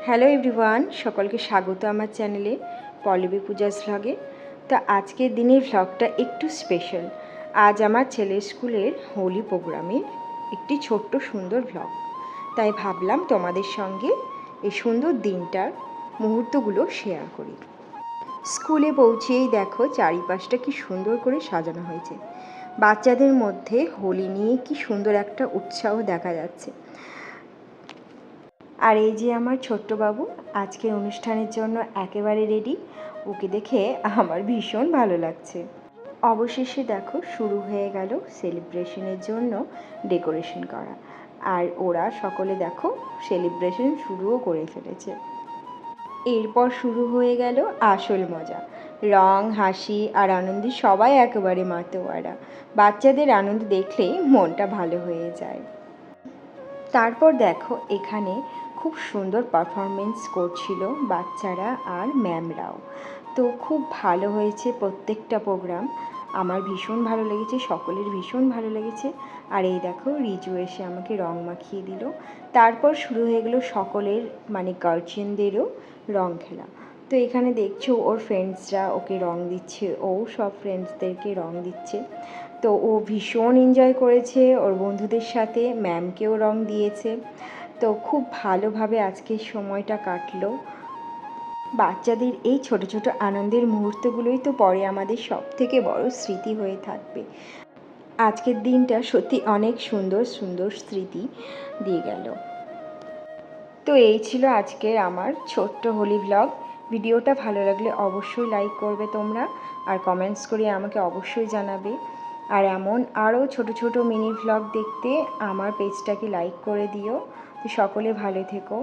Hello everyone, সকলকে স্বাগত আমার চ্যানেলে পল্লবী পূজাস ভ্লগে। তো আজকের দিনের ভ্লগটা একটু স্পেশাল। আজ আমার ছেলের স্কুলের হোলি প্রোগ্রামের একটি ছোট্ট সুন্দর ভ্লগ, তাই ভাবলাম তোমাদের সঙ্গে এই সুন্দর দিনটার মুহূর্তগুলো শেয়ার করি। স্কুলে পৌঁছেই দেখো চারিপাশটা কি সুন্দর করে সাজানো হয়েছে। বাচ্চাদের মধ্যে হোলি নিয়ে কি সুন্দর একটা উৎসাহ দেখা যাচ্ছে। আর এই যে আমার ছোট্ট বাবু আজকের অনুষ্ঠানের জন্য একেবারে রেডি। ওকে দেখে আমার ভীষণ ভালো লাগছে। অবশেষে দেখো শুরু হয়ে গেল সেলিব্রেশনের জন্য ডেকোরেশন করা। আর ওরা সকলে দেখো সেলিব্রেশন শুরুও করে ফেলেছে। এরপর শুরু হয়ে গেল আসল মজা। রং, হাসি আর আনন্দে সবাই একেবারে মাতোয়ারা। বাচ্চাদের আনন্দ দেখলেই মনটা ভালো হয়ে যায়। তারপর দেখো এখানে খুব সুন্দর পারফরমেন্স করছিল বাচ্চারা আর ম্যামরাও। তো খুব ভালো হয়েছে প্রত্যেকটা প্রোগ্রাম। আমার ভীষণ ভালো লেগেছে, সকলের ভীষণ ভালো লেগেছে। আর এই দেখো রিজু এসে আমাকে রং মাখিয়ে দিল। তারপর শুরু হয়ে গেলো সকলের মানে গার্জিয়ানদেরও রং খেলা। তো এখানে দেখছো ওর ফ্রেন্ডসরা ওকে রং দিচ্ছে, ও সব ফ্রেন্ডসদেরকে রং দিচ্ছে। তো ও ভীষণ এনজয় করেছে ওর বন্ধুদের সাথে, ম্যামকেও রং দিয়েছে। তো খুব ভালোভাবে আজকের সময়টা কাটলো। বাচ্চাদের এই ছোট ছোট আনন্দের মুহূর্তগুলোই তো পরে আমাদের সব থেকে বড় স্মৃতি হয়ে থাকবে। আজকের দিনটা সত্যি অনেক সুন্দর সুন্দর স্মৃতি দিয়ে গেল। তো এই ছিল আজকের আমার ছোট্ট হোলি ভ্লগ। ভিডিওটা ভালো লাগলে অবশ্যই লাইক করবে তোমরা, আর কমেন্টস করে আমাকে অবশ্যই জানাবে। আর এমন আরও ছোট ছোট মিনি ভ্লগ দেখতে আমার পেজটাকে লাইক করে দিও। তো সকলে ভালো থেকো।